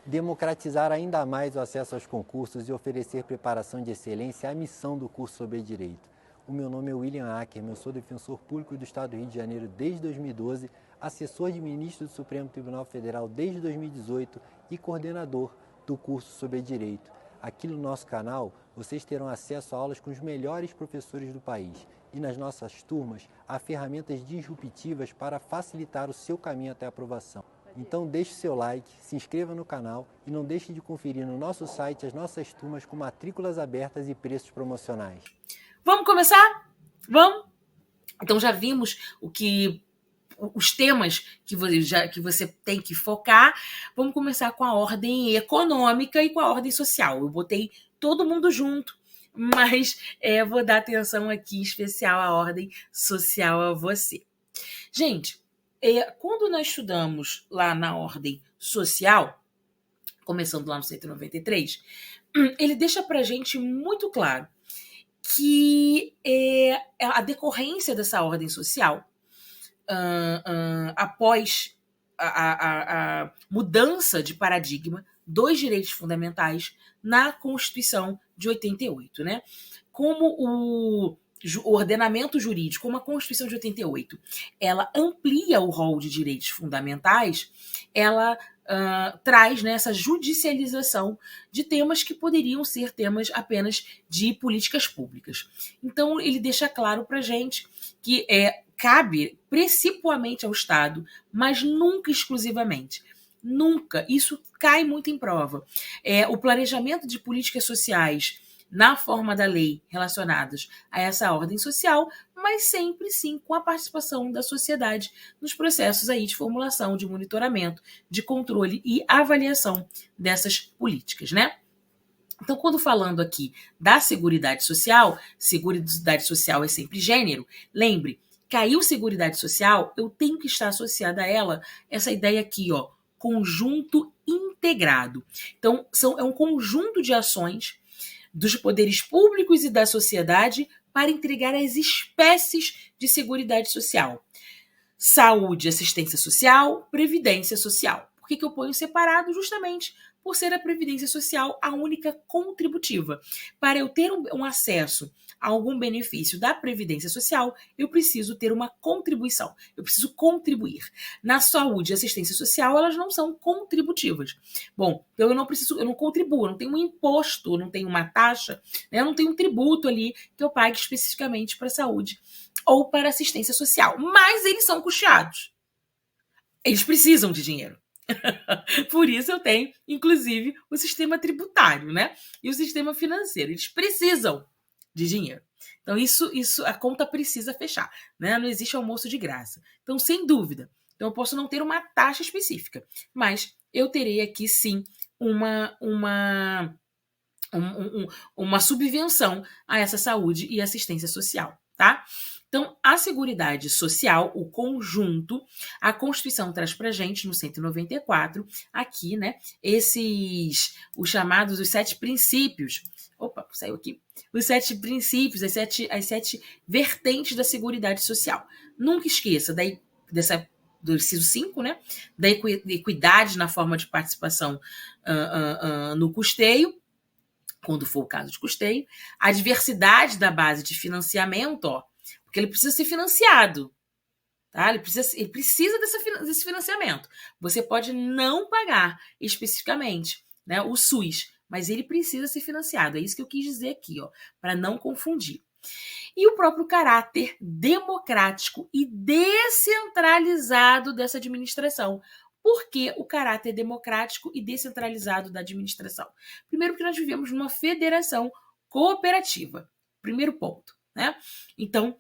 Democratizar ainda mais o acesso aos concursos e oferecer preparação de excelência é a missão do curso sobre direito. O meu nome é William Ackerman, eu sou defensor público do Estado do Rio de Janeiro desde 2012, assessor de ministro do Supremo Tribunal Federal desde 2018 e coordenador do curso sobre direito. Aqui no nosso canal, vocês terão acesso a aulas com os melhores professores do país. E nas nossas turmas, há ferramentas disruptivas para facilitar o seu caminho até a aprovação. Então deixe seu like, se inscreva no canal e não deixe de conferir no nosso site as nossas turmas com matrículas abertas e preços promocionais. Vamos começar? Vamos? Então já vimos os temas que você tem que focar. Vamos começar com a ordem econômica e com a ordem social. Eu botei todo mundo junto, mas vou dar atenção aqui especial à ordem social a você. Gente, quando nós estudamos lá na ordem social, começando lá no 193, ele deixa para a gente muito claro que a decorrência dessa ordem social, após a mudança de paradigma dos direitos fundamentais na Constituição de 88, né? Como o ordenamento jurídico, como a Constituição de 88, ela amplia o rol de direitos fundamentais, ela traz, né, essa judicialização de temas que poderiam ser temas apenas de políticas públicas. Então, ele deixa claro para a gente que cabe principalmente ao Estado, mas nunca exclusivamente. Nunca. Isso cai muito em prova. O planejamento de políticas sociais na forma da lei relacionadas a essa ordem social, mas sempre sim com a participação da sociedade nos processos aí de formulação, de monitoramento, de controle e avaliação dessas políticas, né? Então, quando falando aqui da Seguridade Social é sempre gênero, lembre, caiu Seguridade Social, eu tenho que estar associada a ela essa ideia aqui, ó, conjunto integrado. Então, é um conjunto de ações dos poderes públicos e da sociedade para entregar as espécies de seguridade social. Saúde, assistência social, previdência social. Por que eu ponho separado? Justamente por ser a previdência social a única contributiva. Para eu ter um acesso a algum benefício da previdência social, eu preciso ter uma contribuição, eu preciso contribuir. Na saúde e assistência social, elas não são contributivas. Bom, então eu não contribuo, eu não tenho um imposto, eu não tenho uma taxa, né? Eu não tenho um tributo ali que eu pague especificamente para a saúde ou para a assistência social, mas eles são custeados. Eles precisam de dinheiro. Por isso eu tenho, inclusive, o sistema tributário, né? E o sistema financeiro. Eles precisam de dinheiro. Então, isso a conta precisa fechar, né? Não existe almoço de graça. Então, sem dúvida. Então, eu posso não ter uma taxa específica, mas eu terei aqui, sim, uma subvenção a essa saúde e assistência social, tá? Então, a Seguridade Social, o conjunto, a Constituição traz para a gente, no 194, aqui, né, os chamados, os 7 princípios. Opa, saiu aqui. Os 7 princípios, as sete vertentes da Seguridade Social. Nunca esqueça do inciso 5, né, da equidade na forma de participação no custeio, quando for o caso de custeio, a diversidade da base de financiamento, ó, porque ele precisa ser financiado, tá? Ele precisa desse financiamento. Você pode não pagar especificamente, né, o SUS, mas ele precisa ser financiado. É isso que eu quis dizer aqui, ó, para não confundir. E o próprio caráter democrático e descentralizado dessa administração. Por que o caráter democrático e descentralizado da administração? Primeiro, porque nós vivemos numa federação cooperativa. Primeiro ponto, né? Então,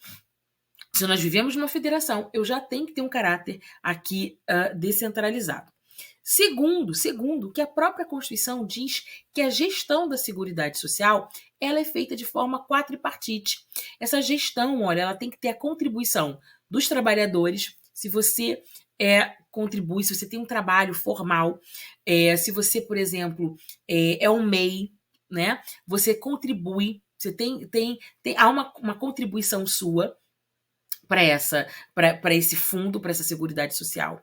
se nós vivemos numa federação, eu já tenho que ter um caráter aqui descentralizado. Segundo, que a própria Constituição diz que a gestão da Seguridade Social ela é feita de forma quadripartite. Essa gestão, olha, ela tem que ter a contribuição dos trabalhadores. Se você contribui, se você tem um trabalho formal, se você, por exemplo, é um MEI, né? Você contribui, você há uma contribuição sua para esse fundo, para essa Seguridade Social.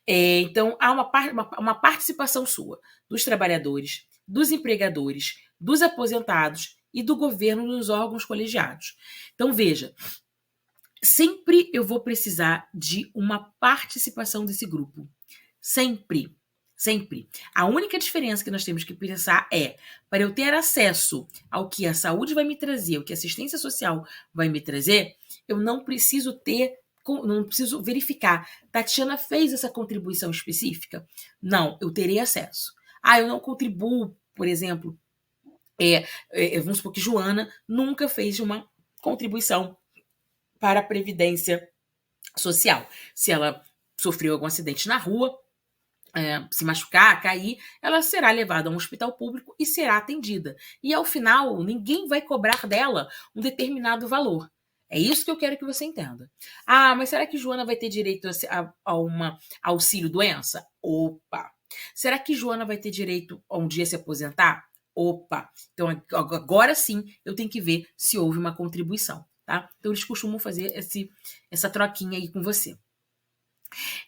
Então, há uma participação sua, dos trabalhadores, dos empregadores, dos aposentados e do governo nos órgãos colegiados. Então, veja, sempre eu vou precisar de uma participação desse grupo. Sempre. Sempre. A única diferença que nós temos que pensar é, para eu ter acesso ao que a saúde vai me trazer, o que a assistência social vai me trazer, eu não preciso verificar. Tatiana fez essa contribuição específica? Não, eu terei acesso. Eu não contribuo, por exemplo, vamos supor que Joana nunca fez uma contribuição para a Previdência Social. Se ela sofreu algum acidente na rua, se machucar, cair, ela será levada a um hospital público e será atendida. E ao final, ninguém vai cobrar dela um determinado valor. É isso que eu quero que você entenda. Mas será que Joana vai ter direito a uma auxílio-doença? Opa! Será que Joana vai ter direito a um dia se aposentar? Opa! Então, agora sim, eu tenho que ver se houve uma contribuição, tá? Então, eles costumam fazer essa troquinha aí com você.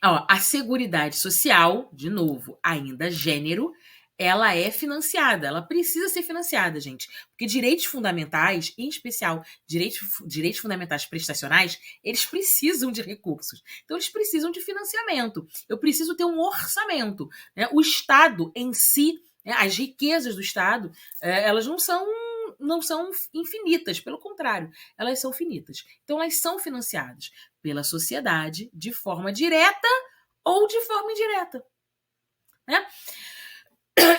A Seguridade Social, de novo, ainda gênero, ela é financiada, ela precisa ser financiada, gente. Porque direitos fundamentais, em especial direitos fundamentais prestacionais, eles precisam de recursos. Então, eles precisam de financiamento. Eu preciso ter um orçamento, né? O Estado em si, né, as riquezas do Estado, elas não são infinitas, pelo contrário, elas são finitas. Então, elas são financiadas pela sociedade de forma direta ou de forma indireta, né?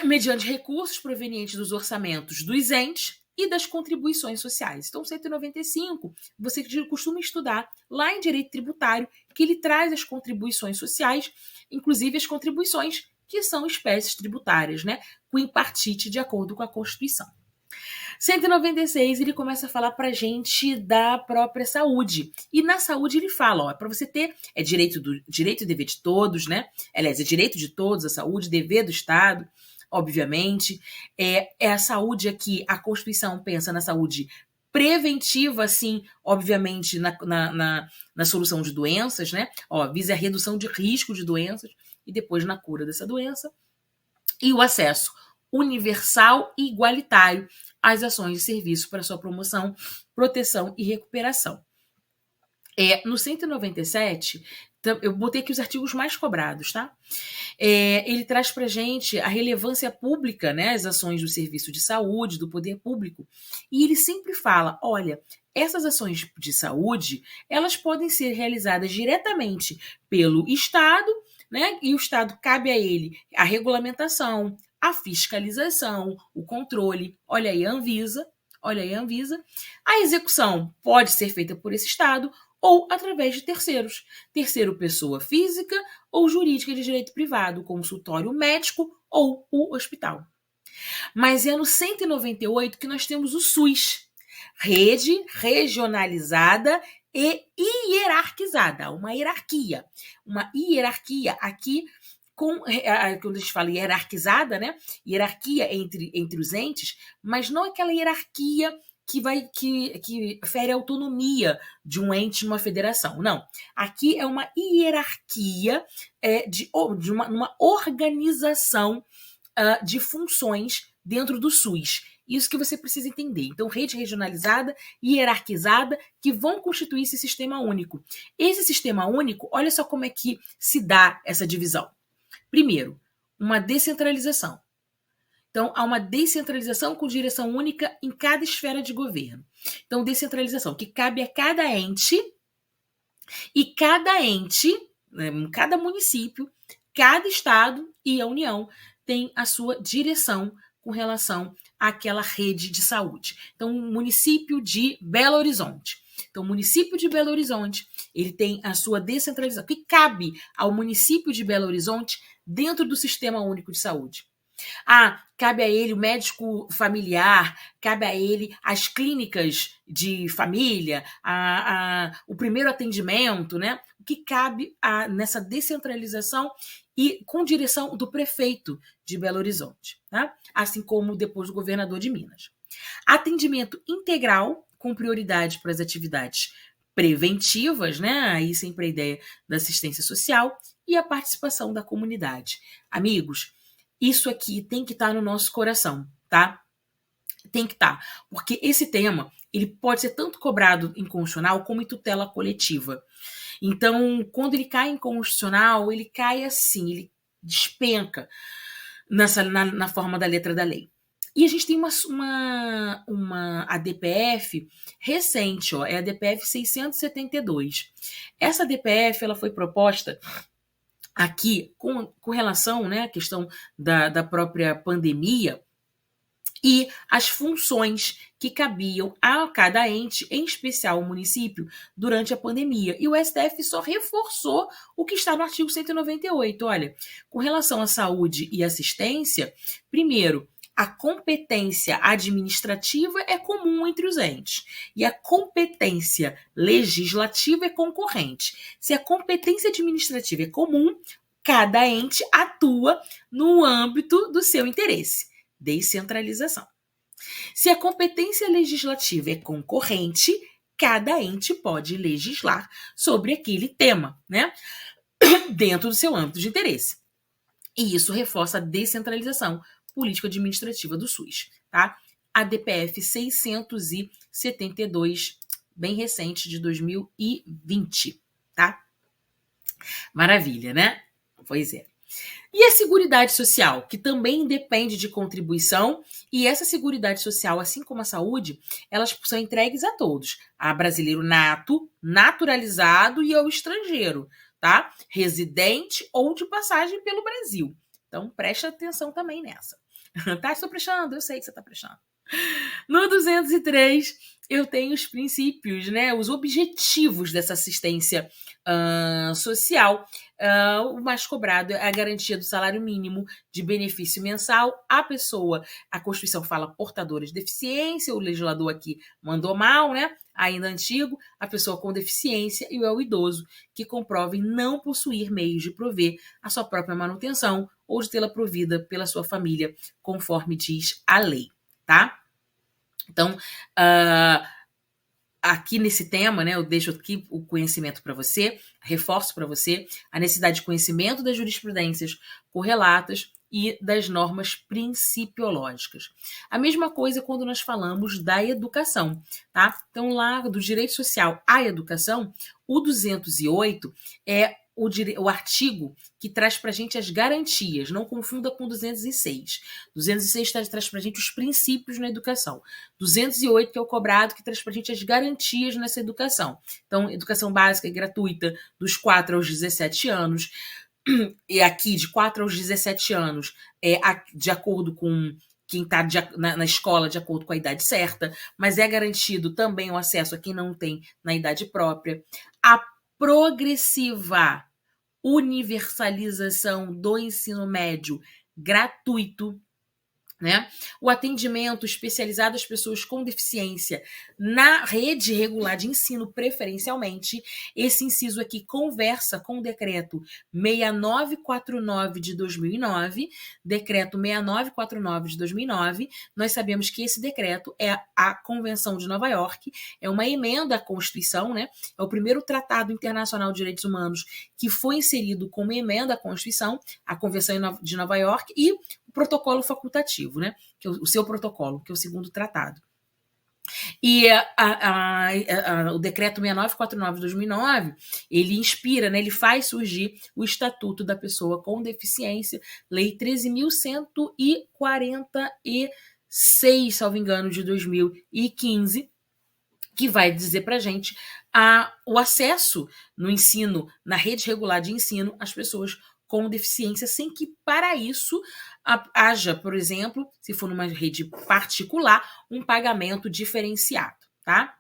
Mediante recursos provenientes dos orçamentos dos entes e das contribuições sociais. Então, 195, você costuma estudar lá em Direito Tributário, que ele traz as contribuições sociais, inclusive as contribuições que são espécies tributárias, né? Quim partite, de acordo com a Constituição. 196, ele começa a falar pra gente da própria saúde. E na saúde ele fala, para você ter, direito e dever de todos, né? Aliás, é direito de todos a saúde, dever do Estado, obviamente. É a saúde aqui, a Constituição pensa na saúde preventiva, sim, obviamente, na solução de doenças, né? Visa a redução de risco de doenças e depois na cura dessa doença. E o acesso universal e igualitário às ações de serviço para sua promoção, proteção e recuperação. No 197, eu botei aqui os artigos mais cobrados, tá? Ele traz para a gente a relevância pública, né, as ações do serviço de saúde, do poder público, e ele sempre fala, olha, essas ações de saúde, elas podem ser realizadas diretamente pelo Estado, né, e o Estado cabe a ele a regulamentação, a fiscalização, o controle, olha aí a Anvisa. A execução pode ser feita por esse Estado ou através de terceiros, terceiro pessoa física ou jurídica de direito privado, consultório médico ou o hospital. Mas é no 198 que nós temos o SUS, rede regionalizada e hierarquizada, uma hierarquia aqui quando a gente fala hierarquizada, né? Hierarquia entre os entes, mas não aquela hierarquia que fere a autonomia de um ente numa federação. Não. Aqui é uma hierarquia uma organização de funções dentro do SUS. Isso que você precisa entender. Então, rede regionalizada e hierarquizada que vão constituir esse sistema único. Esse sistema único, olha só como é que se dá essa divisão. Primeiro, uma descentralização. Então, há uma descentralização com direção única em cada esfera de governo. Então, descentralização que cabe a cada ente, e cada ente, cada município, cada estado e a União tem a sua direção com relação àquela rede de saúde. Então, o município de Belo Horizonte. Então, o município de Belo Horizonte, ele tem a sua descentralização, que cabe ao município de Belo Horizonte dentro do Sistema Único de Saúde. Cabe a ele o médico familiar, cabe a ele as clínicas de família, o primeiro atendimento, né? O que cabe nessa descentralização e com direção do prefeito de Belo Horizonte, tá? Assim como depois do governador de Minas. Atendimento integral, com prioridade para as atividades preventivas, né? Aí sempre a ideia da assistência social, e a participação da comunidade. Amigos, isso aqui tem que estar no nosso coração, tá? Tem que estar, porque esse tema ele pode ser tanto cobrado em constitucional como em tutela coletiva. Então, quando ele cai em constitucional, ele cai assim, ele despenca na forma da letra da lei. E a gente tem uma ADPF recente, ó, é a ADPF 672. Essa ADPF ela foi proposta aqui com relação, né, à questão da própria pandemia e as funções que cabiam a cada ente, em especial o município, durante a pandemia. E o STF só reforçou o que está no artigo 198. Olha, com relação à saúde e assistência, primeiro, a competência administrativa é comum entre os entes e a competência legislativa é concorrente. Se a competência administrativa é comum, cada ente atua no âmbito do seu interesse. Descentralização. Se a competência legislativa é concorrente, cada ente pode legislar sobre aquele tema, né? Dentro do seu âmbito de interesse. E isso reforça a descentralização político-administrativa do SUS, tá? A DPF 672, bem recente, de 2020, tá? Maravilha, né? Pois é. E a Seguridade Social, que também depende de contribuição, e essa Seguridade Social, assim como a saúde, elas são entregues a todos, a brasileiro nato, naturalizado e ao estrangeiro, tá? Residente ou de passagem pelo Brasil. Então, preste atenção também nessa. Tá? Estou prestando, eu sei que você está prestando. No 203, eu tenho os princípios, né, os objetivos dessa assistência social. O mais cobrado é a garantia do salário mínimo de benefício mensal à pessoa. A Constituição fala portadora de deficiência, o legislador aqui mandou mal, né? Ainda antigo, a pessoa com deficiência e o idoso que comprove não possuir meios de prover a sua própria manutenção ou de tê-la provida pela sua família, conforme diz a lei, tá? Então, aqui nesse tema, né, eu deixo aqui o conhecimento para você, reforço para você a necessidade de conhecimento das jurisprudências correlatas e das normas principiológicas. A mesma coisa quando nós falamos da educação, tá? Então, lá do direito social à educação, o 208 é o artigo que traz para a gente as garantias, não confunda com 206. 206 traz para a gente os princípios na educação. 208 que é o cobrado, que traz para a gente as garantias nessa educação. Então, educação básica e gratuita dos 4 aos 17 anos, e aqui de 4 aos 17 anos, de acordo com quem está na escola de acordo com a idade certa, mas é garantido também o acesso a quem não tem na idade própria. A progressiva universalização do ensino médio gratuito, né? O atendimento especializado às pessoas com deficiência na rede regular de ensino preferencialmente. Esse inciso aqui conversa com o decreto 6949 de 2009, decreto 6949 de 2009. Nós sabemos que esse decreto é a Convenção de Nova York, é uma emenda à Constituição, né? É o primeiro tratado internacional de direitos humanos que foi inserido como emenda à Constituição, a Convenção de Nova York, e protocolo facultativo, né? Que é o seu protocolo, que é o segundo tratado. E o decreto 6949 de 2009, ele inspira, né? Ele faz surgir o Estatuto da Pessoa com Deficiência, Lei 13.146, salvo engano, de 2015, que vai dizer para a gente o acesso no ensino, na rede regular de ensino, às pessoas com deficiência, sem que para isso haja, por exemplo, se for numa rede particular, um pagamento diferenciado, tá?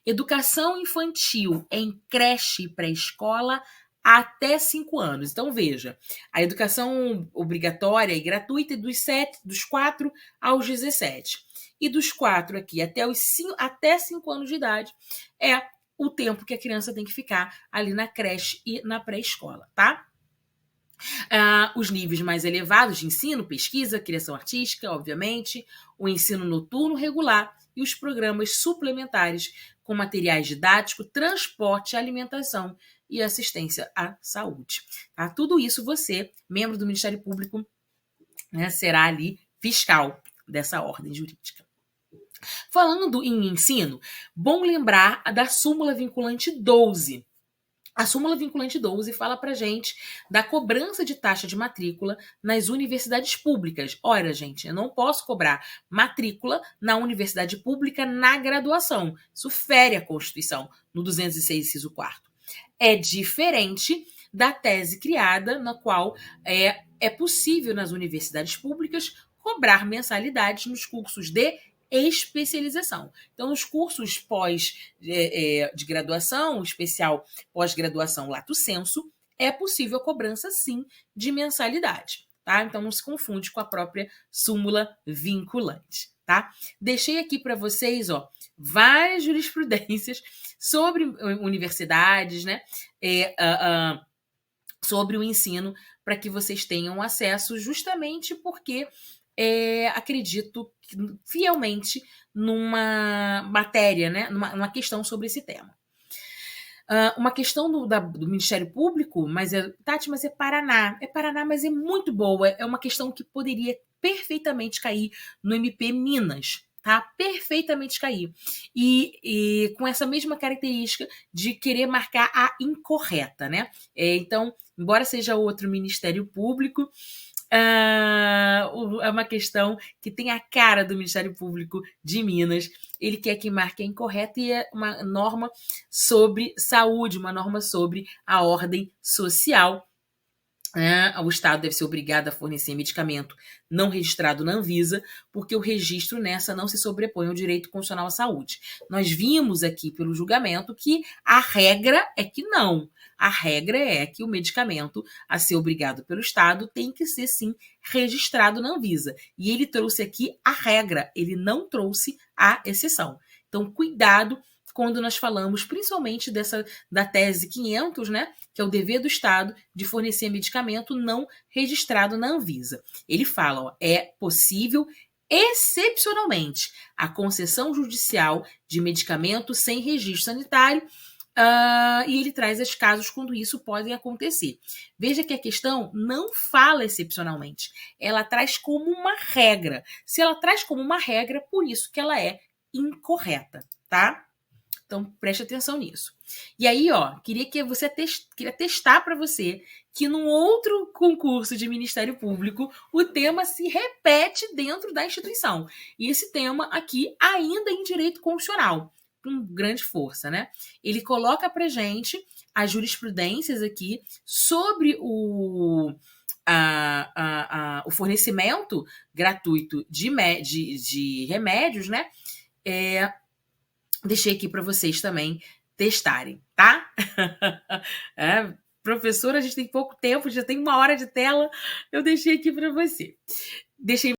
Educação infantil em creche e pré-escola até 5 anos. Então, veja, a educação obrigatória e gratuita é dos 4 aos 17. E dos 4 aqui até 5 anos de idade é o tempo que a criança tem que ficar ali na creche e na pré-escola, tá? Os níveis mais elevados de ensino, pesquisa, criação artística, obviamente, o ensino noturno regular e os programas suplementares com materiais didáticos, transporte, alimentação e assistência à saúde. Tá? Tudo isso você, membro do Ministério Público, né, será ali fiscal dessa ordem jurídica. Falando em ensino, bom lembrar da súmula vinculante 12. A súmula vinculante 12 fala para gente da cobrança de taxa de matrícula nas universidades públicas. Ora, gente, eu não posso cobrar matrícula na universidade pública na graduação. Isso fere a Constituição, no 206, inciso 4º. É diferente da tese criada, na qual é possível nas universidades públicas cobrar mensalidades nos cursos de especialização. Então, nos cursos de graduação, especial pós-graduação lato sensu, é possível a cobrança, sim, de mensalidade. Tá? Então, não se confunde com a própria súmula vinculante. Tá? Deixei aqui para vocês várias jurisprudências sobre universidades, né? Sobre o ensino, para que vocês tenham acesso, justamente porque acredito fielmente numa matéria, né? numa questão sobre esse tema. Uma questão do Ministério Público, Tati, mas é Paraná. É Paraná, mas é muito boa. É uma questão que poderia perfeitamente cair no MP Minas. Tá? Perfeitamente cair. E com essa mesma característica de querer marcar a incorreta, né? Então, embora seja outro Ministério Público, é uma questão que tem a cara do Ministério Público de Minas. Ele quer que marque a incorreta e é uma norma sobre saúde, uma norma sobre a ordem social. O Estado deve ser obrigado a fornecer medicamento não registrado na Anvisa, porque o registro nessa não se sobrepõe ao direito constitucional à saúde. Nós vimos aqui pelo julgamento que a regra é que não. A regra é que o medicamento a ser obrigado pelo Estado tem que ser, sim, registrado na Anvisa. E ele trouxe aqui a regra, ele não trouxe a exceção. Então, cuidado quando nós falamos principalmente da tese 500, né, que é o dever do Estado de fornecer medicamento não registrado na Anvisa. Ele fala, é possível, excepcionalmente, a concessão judicial de medicamento sem registro sanitário, e ele traz os casos quando isso pode acontecer. Veja que a questão não fala excepcionalmente, ela traz como uma regra. Se ela traz como uma regra, por isso que ela é incorreta, tá? Então, preste atenção nisso. E aí, queria testar para você que num outro concurso de Ministério Público, o tema se repete dentro da instituição. E esse tema aqui ainda em direito constitucional, com grande força, né? Ele coloca para gente as jurisprudências aqui sobre o fornecimento gratuito de remédios, né? Deixei aqui para vocês também testarem, tá? Professora, a gente tem pouco tempo, já tem 1 hora de tela, eu deixei aqui para você. Deixei